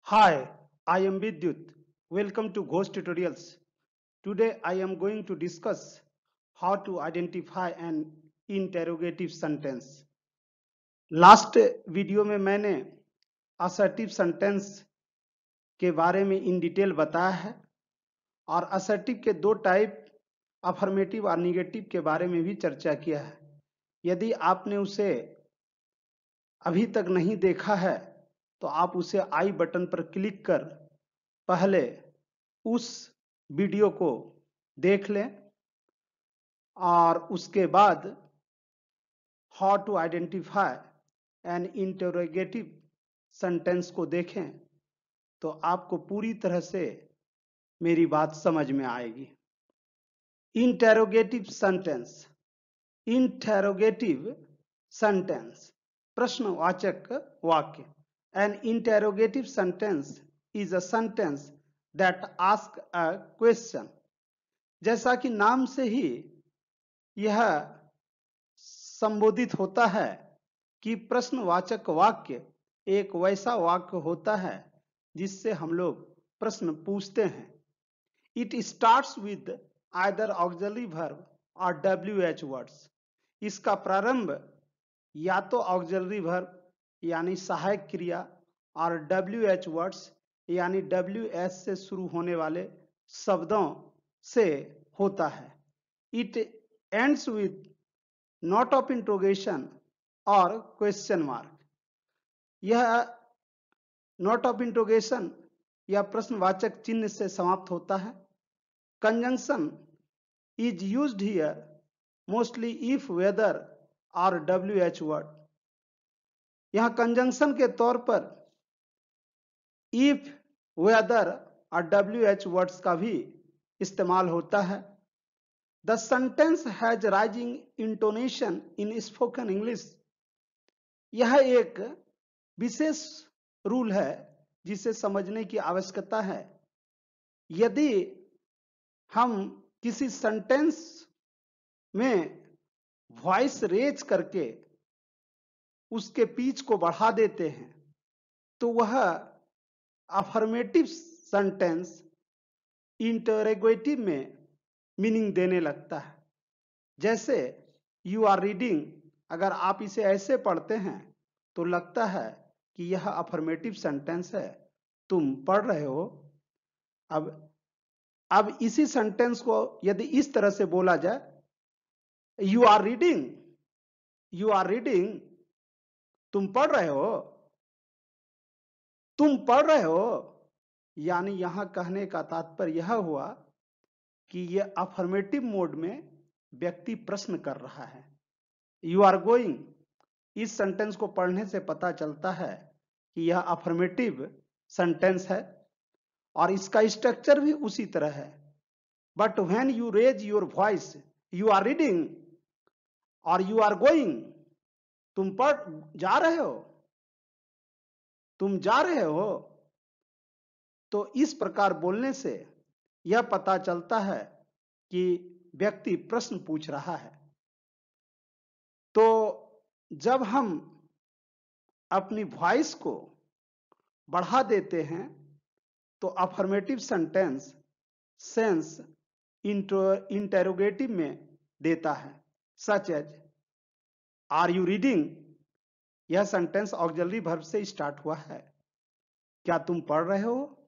Hi, I am Vidyut. Welcome to Ghost Tutorials. Today I am going to discuss how to identify an interrogative sentence. Last video में मैंने assertive sentence के बारे में in detail बताया है और assertive के दो टाइप अफर्मेटिव और निगेटिव के बारे में भी चर्चा किया है। यदि आपने उसे अभी तक नहीं देखा है तो आप उसे आई बटन पर क्लिक कर पहले उस वीडियो को देख लें और उसके बाद how to identify an interrogative sentence को देखें तो आपको पूरी तरह से मेरी बात समझ में आएगी। इंटरोगेटिव सेंटेंस, इंटरोगेटिव सेंटेंस, प्रश्नवाचक वाक्य। An interrogative sentence is a sentence that ask a question. जैसा कि नाम से ही यह संबोधित होता है कि प्रश्नवाचक वाक्य एक वैसा वाक्य होता है जिससे हम लोग प्रश्न पूछते हैं। It starts with either auxiliary verb और WH वर्ड्स। इसका प्रारंभ या तो ऑक्सिलरी वर्ब यानी सहायक क्रिया और WH वर्ड्स यानी WH से शुरू होने वाले शब्दों से होता है। It ends with note of interrogation और क्वेश्चन मार्क। यह नोट ऑफ इंट्रोगेशन या प्रश्नवाचक चिन्ह से समाप्त होता है। Conjunction is used here mostly if whether और WH वर्ड। यहां कंजंक्शन के तौर पर इफ वेदर और WH वर्ड्स का भी इस्तेमाल होता है। The sentence has rising intonation in spoken English. यह एक विशेष रूल है जिसे समझने की आवश्यकता है। यदि हम किसी सेंटेंस में वॉइस रेज करके उसके पिच को बढ़ा देते हैं तो वह अफर्मेटिव सेंटेंस इंटरोगेटिव में मीनिंग देने लगता है। जैसे यू आर रीडिंग, अगर आप इसे ऐसे पढ़ते हैं तो लगता है कि यह अफर्मेटिव सेंटेंस है, तुम पढ़ रहे हो। अब इसी सेंटेंस को यदि इस तरह से बोला जाए, you are reading, you are reading, तुम पढ़ रहे हो, तुम पढ़ रहे हो, यानी यहां कहने का तात्पर्य यह हुआ कि यह अफर्मेटिव मोड में व्यक्ति प्रश्न कर रहा है। यू आर गोइंग, इस सेंटेंस को पढ़ने से पता चलता है कि यह अफर्मेटिव सेंटेंस है और इसका स्ट्रक्चर भी उसी तरह है। But when you raise your voice, you are reading और यू आर गोइंग, तुम पढ़ जा रहे हो, तुम जा रहे हो, तो इस प्रकार बोलने से यह पता चलता है कि व्यक्ति प्रश्न पूछ रहा है। तो जब हम अपनी वॉइस को बढ़ा देते हैं तो अफर्मेटिव सेंटेंस सेंस इंटरोगेटिव में देता है। Such as are you reading, यह सेंटेंस ऑक्सिलरी वर्ब से स्टार्ट हुआ है। क्या तुम पढ़ रहे हो?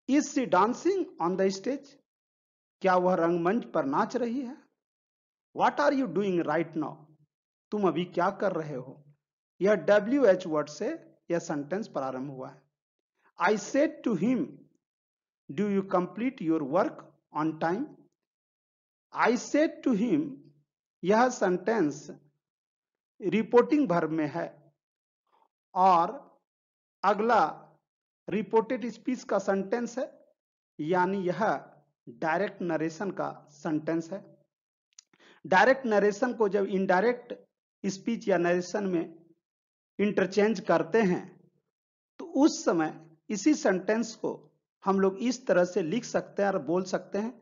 Is she dancing on the stage, क्या वह रंगमंच पर नाच रही है? What are you doing right now, तुम अभी क्या कर रहे हो? यह WH वर्ड से यह सेंटेंस प्रारंभ हुआ है। I said to him, do you complete your work on time? I said to him, यह सेंटेंस रिपोर्टिंग वर्ब में है और अगला रिपोर्टेड स्पीच का सेंटेंस है, यानी यह डायरेक्ट नरेशन का सेंटेंस है। डायरेक्ट नरेशन को जब इनडायरेक्ट स्पीच या नरेशन में इंटरचेंज करते हैं तो उस समय इसी सेंटेंस को हम लोग इस तरह से लिख सकते हैं और बोल सकते हैं,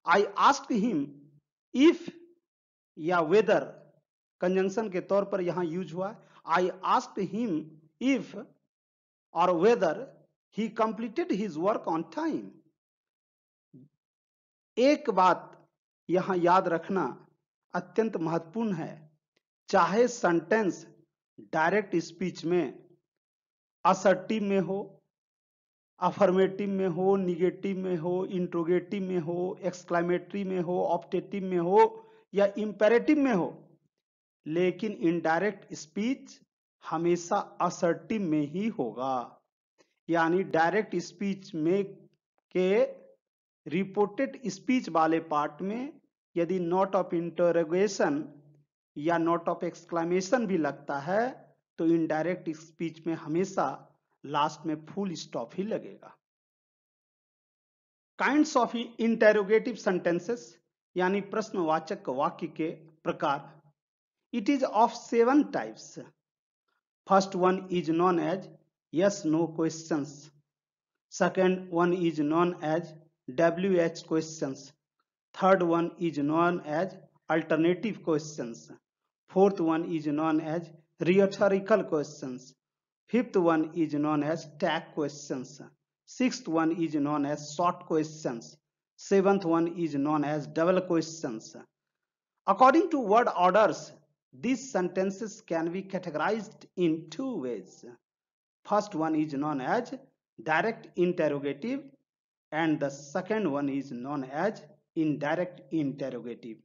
आई आस्क्ड हिम इफ या वेदर कंजंक्शन के तौर पर यहां यूज हुआ। आई आस्क्ड हिम इफ और weather he completed his work on time. एक बात यहां याद रखना अत्यंत महत्वपूर्ण है, चाहे सेंटेंस डायरेक्ट स्पीच में असर्टिव में हो, अफर्मेटिव में हो, निगेटिव में हो, इंट्रोगेटिव में हो, एक्सक्लेमेटरी में हो, ऑप्टेटिव में हो या इंपेरेटिव में हो, लेकिन इनडायरेक्ट स्पीच हमेशा असर्टिव में ही होगा। यानी डायरेक्ट स्पीच में के रिपोर्टेड स्पीच वाले पार्ट में यदि नोट ऑफ इंटरोगेशन या नोट ऑफ एक्सक्लेमेशन भी लगता है तो इनडायरेक्ट स्पीच में हमेशा लास्ट में फुल स्टॉप ही लगेगा। काइंड्स ऑफ इंटेरोगेटिव सेंटेंसेस यानी प्रश्नवाचक वाक्य के प्रकार। It is of 7 types. First one is known as yes no questions. Second one is known as WH questions. Third one is known as alternative questions. Fourth one is known as rhetorical questions. Fifth one is known as tag questions. Sixth one is known as short questions. Seventh one is known as double questions. According to word orders, these sentences can be categorized in 2 ways. First one is known as direct interrogative and the second one is known as indirect interrogative.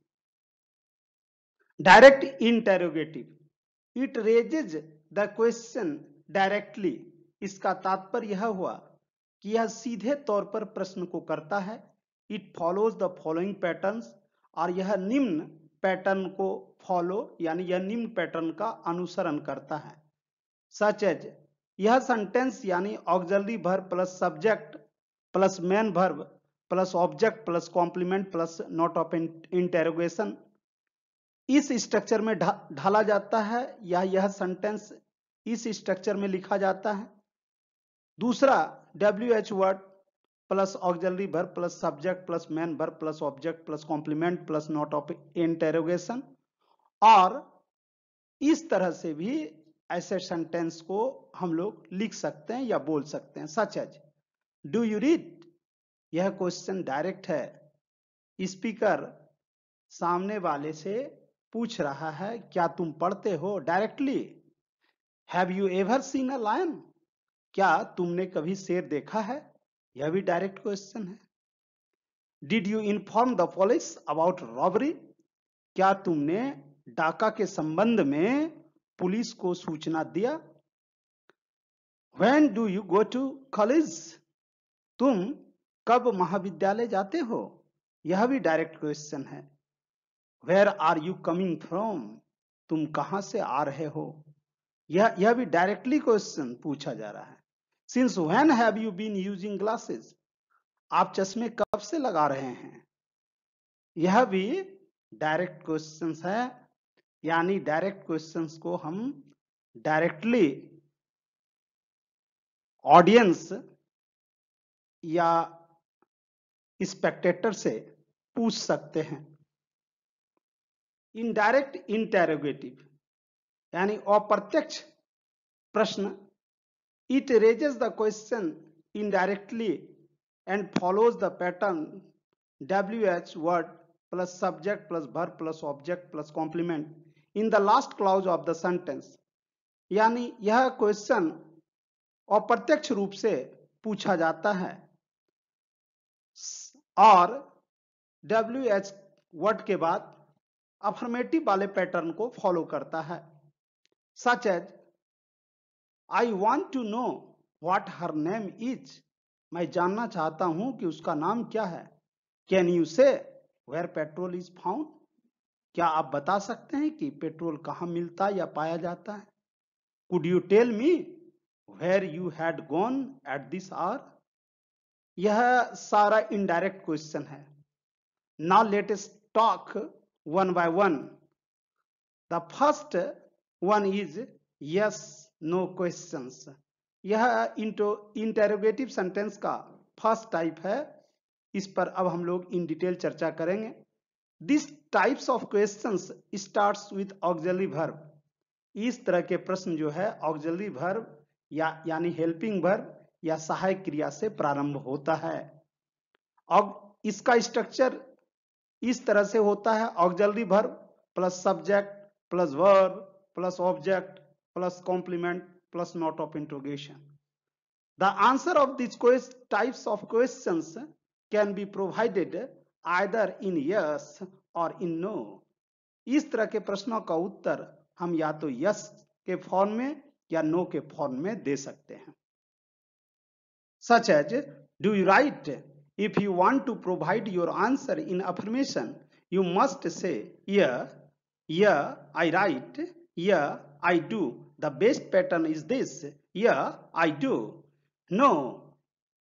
Direct interrogative, it raises the question directly. इसका तात्पर्य यह हुआ कि यह सीधे तौर पर प्रश्न को करता है। It follows the following patterns, और यह निम्न पैटर्न को फॉलो यानी यह निम्न पैटर्न का अनुसरण करता है। Such as, यह सेंटेंस यानी auxiliary verb plus subject plus main verb plus object plus complement plus note of interrogation इस स्ट्रक्चर में ढाला जाता है या यह सेंटेंस इस स्ट्रक्चर में लिखा जाता है। दूसरा WH word plus auxiliary verb plus subject plus main verb plus object plus complement plus note of interrogation, और इस तरह से भी ऐसे सेंटेंस को हम लोग लिख सकते हैं या बोल सकते हैं। Such as do you read, यह क्वेश्चन डायरेक्ट है। स्पीकर सामने वाले से पूछ रहा है क्या तुम पढ़ते हो, directly. Have you ever seen a lion, क्या तुमने कभी शेर देखा है, यह भी डायरेक्ट क्वेश्चन है। Did you inform the police about robbery, क्या तुमने डाका के संबंध में पुलिस को सूचना दिया। When do you go to college, तुम कब महाविद्यालय जाते हो, यह भी डायरेक्ट क्वेश्चन है। Where are you coming from, तुम कहां से आ रहे हो, यह भी डायरेक्टली क्वेश्चन पूछा जा रहा है। Since when have you been using glasses, आप चश्मे कब से लगा रहे हैं, यह भी डायरेक्ट क्वेश्चंस है। यानी डायरेक्ट क्वेश्चंस को हम डायरेक्टली ऑडियंस या स्पेक्टेटर से पूछ सकते हैं। इनडायरेक्ट इंटेरोगेटिव यानी अप्रत्यक्ष प्रश्न, it raises the question indirectly and follows the pattern WH word plus subject plus verb plus object plus complement in the last clause of the sentence. यानी यह क्वेश्चन अप्रत्यक्ष रूप से पूछा जाता है और WH वर्ड के बाद अफर्मेटिव वाले पैटर्न को फॉलो करता है। Such as I want to know what her name is, मैं जानना चाहता हूं कि उसका नाम क्या है। Can you say where petrol is found, क्या आप बता सकते हैं कि पेट्रोल कहां मिलता या पाया जाता है। Could you tell me where you had gone at this hour, यह सारा इनडायरेक्ट क्वेश्चन है। Now let us talk one by one. The first one is yes no questions, यह इंटेरोगेटिव सेंटेंस का फर्स्ट टाइप है। इस पर अब हम लोग इन डिटेल चर्चा करेंगे। This types of questions starts with auxiliary verb, इस तरह के प्रश्न जो है ऑक्सिलरी वर्ब यानी हेल्पिंग वर्ब या सहायक क्रिया से प्रारंभ होता है। और इसका स्ट्रक्चर इस तरह से होता है, auxiliary verb plus subject plus verb plus object plus complement plus note of interrogation. The answer of these types of questions can be provided either in yes or in no. इस तरह के प्रश्नों का उत्तर हम या तो yes के form में या no के फॉर्म में दे सकते हैं। Such as, do you write? If you want to provide your answer in affirmation, you must say yeah, yeah, I write, yeah, I do. The best pattern is this, yeah, I do. No,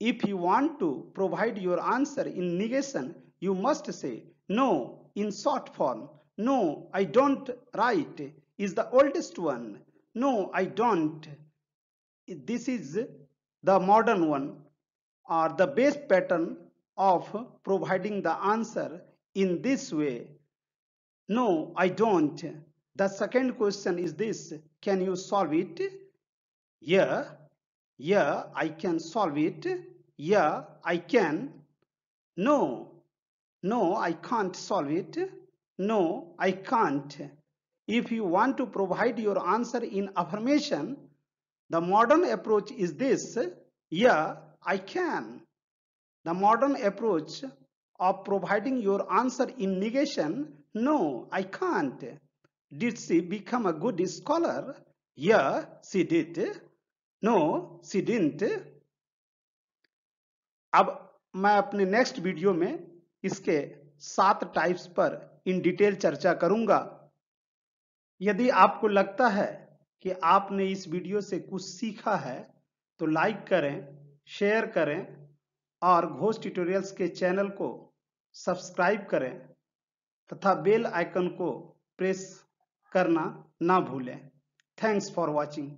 if you want to provide your answer in negation, you must say no in short form. No, I don't write is the oldest one. No, I don't. This is the modern one, or the best pattern of providing the answer in this way. No, I don't. The second question is this, can you solve it? Yeah, yeah, I can solve it. Yeah, I can. No, no, I can't solve it. No, I can't. If you want to provide your answer in affirmation, the modern approach is this, yeah, I can. The modern approach of providing your answer in negation, no, I can't. Did she become a good scholar? Yeah, she did. No, she didn't. अब मैं अपने next video में इसके 7 types पर in detail चर्चा करूंगा। यदि आपको लगता है कि आपने इस वीडियो से कुछ सीखा है तो लाइक करें, शेयर करें और घोष ट्यूटोरियल्स के चैनल को सब्सक्राइब करें तथा बेल आइकन को प्रेस करना ना भूलें। Thanks for watching.